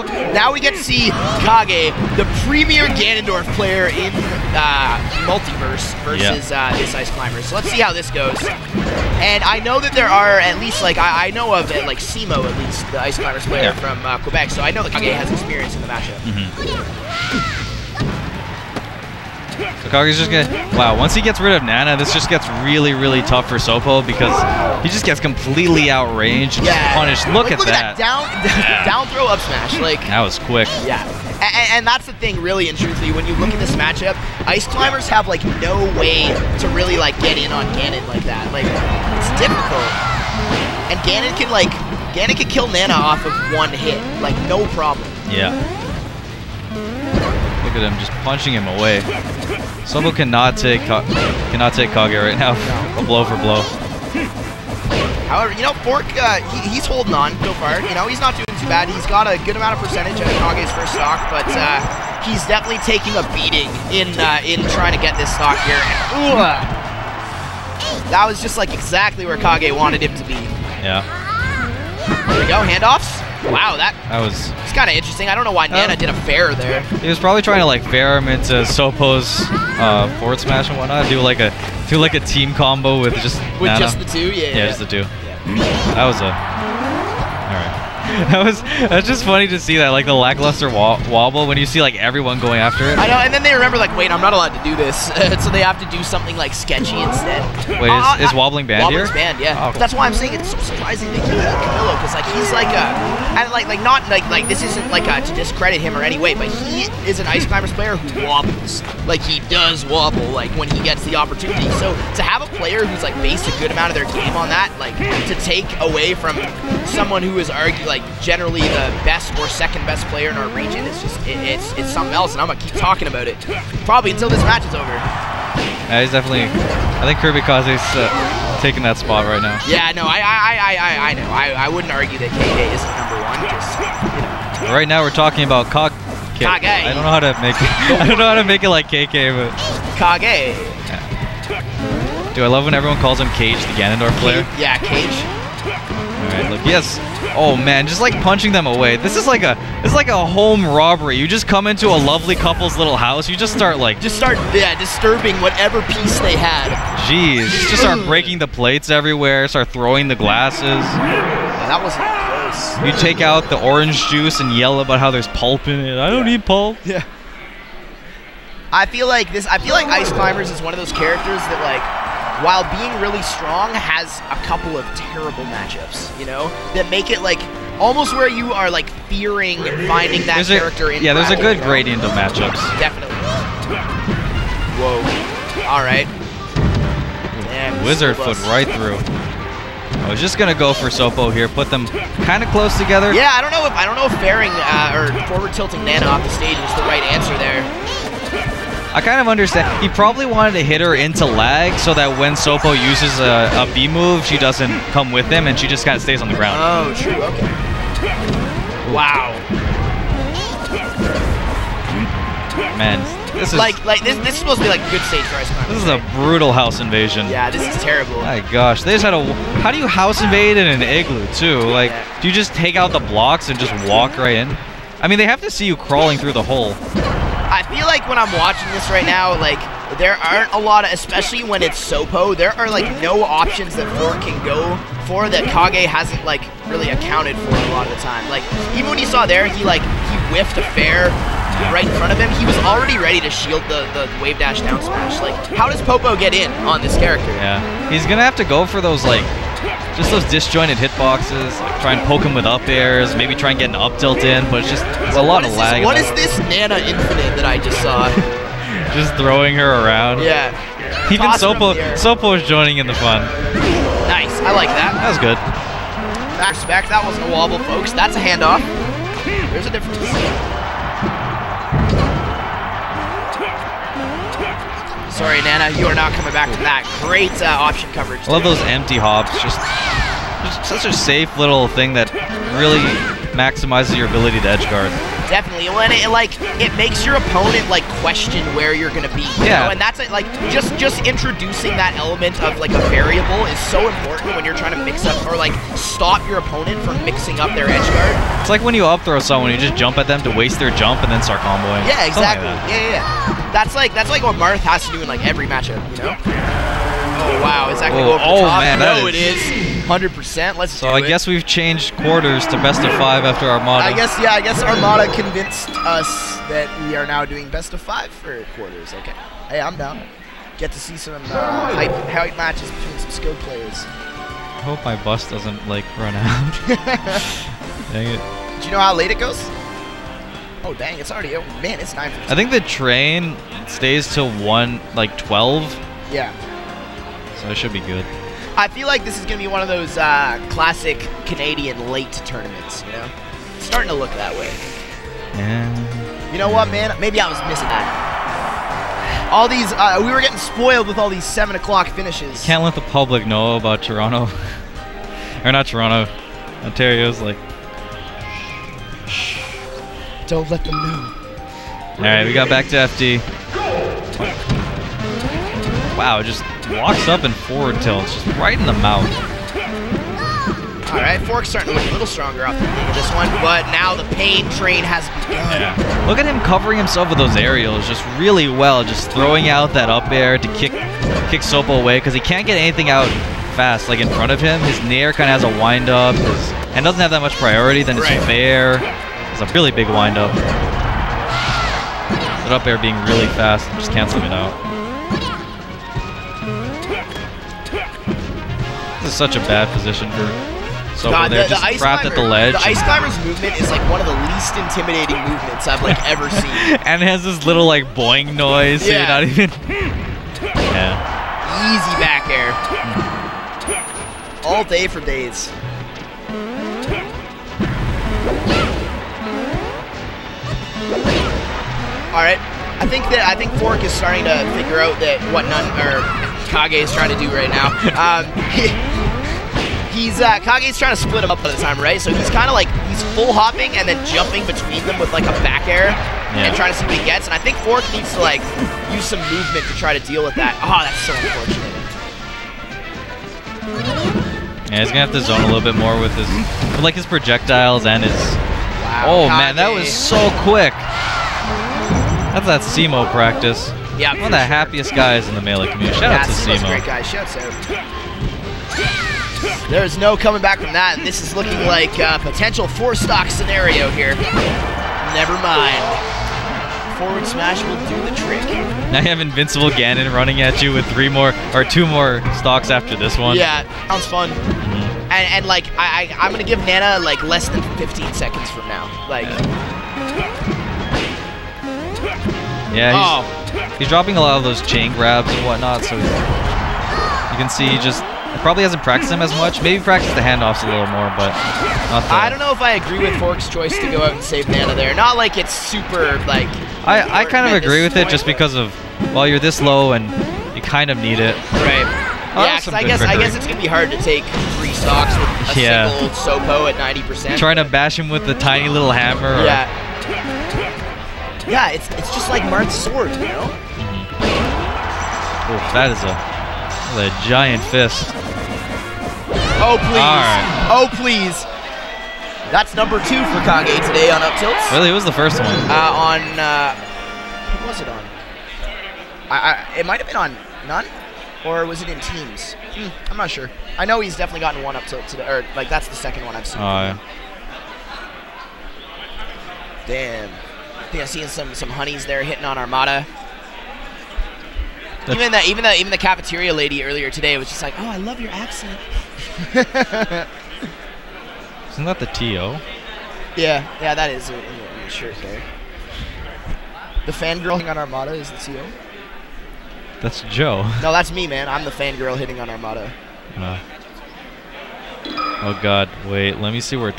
now we get to see Kage, the premier Ganondorf player in Multiverse versus this Ice Climber. So let's see how this goes. And I know that there are at least, like, I know of, like, Simo, at least, the Ice Climbers player from Quebec, so I know that Kage has experience in the matchup. So Kage's just gonna, wow, once he gets rid of Nana, this just gets really, really tough for Sopo because he just gets completely outranged and punished. Look at that. Down throw up smash. Like, that was quick. Yeah. And that's the thing, really and truthfully, when you look at this matchup, Ice Climbers have, like, no way to really, like, get in on Ganon like that. Like, it's difficult. And Ganon can kill Nana off of one hit. Like, no problem. Yeah. Look at him just punching him away. Sopo cannot take Kage right now, blow for blow. However, you know, Fork, he's holding on so far. You know, he's not doing too bad. He's got a good amount of percentage at Kage's first stock, but he's definitely taking a beating in trying to get this stock here. That was just like exactly where Kage wanted him to be. Yeah. There we go, handoffs. Wow, that was kind of interesting. I don't know why Nana did a fair there. He was probably trying to like fair him into Sopo's forward smash and whatnot. Do like a team combo with just Nana. Just the two, yeah, just the two. Yeah. That was a all right. That's just funny to see that, like the lackluster wobble when you see like everyone going after it. I know, and then they remember like, wait, I'm not allowed to do this, so they have to do something like sketchy instead. Wait, is wobbling banned here? Wobbling's banned, yeah. Oh, that's why I'm saying it's so surprising they keep Camilo, because like he's like and not like this isn't like to discredit him or any way, but he is an Ice Climbers player who wobbles. Like he does wobble, like when he gets the opportunity. So to have a player who's like based a good amount of their game on that, like to take away from someone who is like generally the best or second best player in our region, it's just it's something else, and I'm gonna keep talking about it probably until this match is over. Yeah, he's definitely. I think Kirby Kaze's taking that spot right now. Yeah, no, I know. I wouldn't argue that Kage isn't #1. Just you know. Right now we're talking about Kage. I don't know how to make it. I don't know how to make it like KK, but Kage. Yeah. Dude, I love when everyone calls him Kage, the Ganondorf player. Yeah, Kage. Alright, look, yes. Oh man, just like punching them away. This is like a home robbery. You just come into a lovely couple's little house, you just start disturbing whatever piece they had. Jeez, just start breaking the plates everywhere, start throwing the glasses. Yeah, that wasn't close. You take out the orange juice and yell about how there's pulp in it. I don't need pulp. Yeah. I feel like Ice Climbers is one of those characters that, like, while being really strong, has a couple of terrible matchups, you know, that make it like almost where you are like fearing finding that character in. Yeah, there's a good gradient of matchups. Definitely. Whoa. All right. Damn, Wizard foot right through. I was just gonna go for Sopo here, put them kind of close together. Yeah, I don't know if fairing or forward tilting Nana off the stage is the right answer there. I kind of understand. He probably wanted to hit her into lag so that when Sopo uses a B move, she doesn't come with him and she just kind of stays on the ground. Oh, true. Okay. Wow. Man, this is this is supposed to be like a good stage for Ice Climbers. This is a brutal house invasion. Yeah, this is terrible. My gosh, they just had a. How do you house invade in an igloo too? Like, do you just take out the blocks and just walk right in? I mean, they have to see you crawling through the hole. I feel like when I'm watching this right now, like, there aren't a lot of, especially when it's Sopo, there are, like, no options that Fork can go for that Kage hasn't, like, really accounted for a lot of the time. Like, even when you saw there, he whiffed a fair right in front of him. He was already ready to shield the wave dash down smash. Like, how does Popo get in on this character? Yeah, he's gonna have to go for those, like, just those disjointed hitboxes, like try and poke him with up airs, maybe try and get an up tilt in, but it's just a lot of lag. What is this Nana Infinite that I just saw? Just throwing her around. Yeah. Even Sopo is joining in the fun. Nice, I like that. That was good. Respect, that wasn't a wobble, folks. That's a handoff. There's a difference. Sorry, Nana, you are not coming back to that. Great option coverage. I love those empty hops. Just such a safe little thing that really maximizes your ability to edge guard. Definitely, when it makes your opponent like question where you're gonna be. You know? And that's like just introducing that element of like a variable is so important when you're trying to mix up or like stop your opponent from mixing up their edge guard. It's like when you up throw someone, you just jump at them to waste their jump and then start comboing. Yeah, exactly. Like yeah. That's like what Marth has to do in like every matchup, you know? Oh wow, is that gonna go over the top? Man, no, it is. 100%. Let's do it. So I guess we've changed quarters to best of 5 after Armada. I guess Armada convinced us that we are now doing best of 5 for quarters. Okay. Hey, I'm down. Get to see some hype matches between some skilled players. I hope my bus doesn't like run out. Dang it. Do you know how late it goes? Oh dang, it's already over. Man, it's 9:15. I think the train stays till 12. Yeah. So it should be good. I feel like this is going to be one of those classic Canadian late tournaments, you know? It's starting to look that way. Yeah. You know what, man? Maybe I was missing that. All these, we were getting spoiled with all these 7 o'clock finishes. Can't let the public know about Toronto. Or not Toronto. Ontario's like... Don't let them know. Alright, we got back to FD. Wow, it just walks up and forward tilts, just right in the mouth. Alright, Fork's starting to look a little stronger off the beginning of this one, but now the pain train has begun. Yeah. Look at him covering himself with those aerials just really well, just throwing out that up air to kick Sopo away, because he can't get anything out fast, like in front of him. His nair kind of has a wind up, and doesn't have that much priority. Then his fair is a really big wind up. That up air being really fast and just canceling it out. This is such a bad position for Sopo there, just trapped at the ledge. The Ice Climber's movement is like one of the least intimidating movements I've like ever seen. And it has this little like boing noise, so you're not even... Yeah. Easy back air. All day for days. Alright. I think Fork is starting to figure out that what Kage is trying to do right now. Kage's trying to split him up at the time, right? So he's kind of like, he's full hopping and then jumping between them with like a back air and trying to see what he gets. And I think Fork needs to like use some movement to try to deal with that. Oh, that's so unfortunate. Yeah, he's gonna have to zone a little bit more with his projectiles and his... Wow, oh Kage. Man, that was so quick. That's that SEMO practice. Yeah, one of the happiest guys in the Melee community. Shout out to SEMO. Great guy. Shouts out. There's no coming back from that. This is looking like a potential 4-stock scenario here. Never mind. Forward smash will do the trick. Now you have Invincible Ganon running at you with 2 more stocks after this one. Yeah, sounds fun. And like I'm gonna give Nana like less than 15 seconds from now. Like. Yeah, he's dropping a lot of those chain grabs and whatnot, so you can see he just probably hasn't practiced them as much. Maybe practice the handoffs a little more, but not the... I don't know if I agree with Fork's choice to go out and save Nana there. Not like it's super, like... I kind of agree with it just because of, well, you're this low and you kind of need it. Right. Yeah, because I guess it's going to be hard to take 3 stocks with a single Sopo at 90%. Trying to bash him with the tiny little hammer. Yeah, it's just like Marth's sword, you know? Oof, that is a giant fist. Oh, please. Right. Oh, please. That's number 2 for Kage today on up tilts. Really? It was the first one. Who was it on? It might have been on None? Or was it in teams? I'm not sure. I know he's definitely gotten 1 up tilt today. Or, like, that's the second one I've seen. Oh, yeah. Damn. I think I've seen some honeys there hitting on Armada. Even the cafeteria lady earlier today was just like, oh, I love your accent. Isn't that the TO? Yeah, that is in the shirt there. The fangirl hitting on Armada is the TO? That's Joe. No, that's me, man. I'm the fangirl hitting on Armada. Oh, God. Wait, let me see where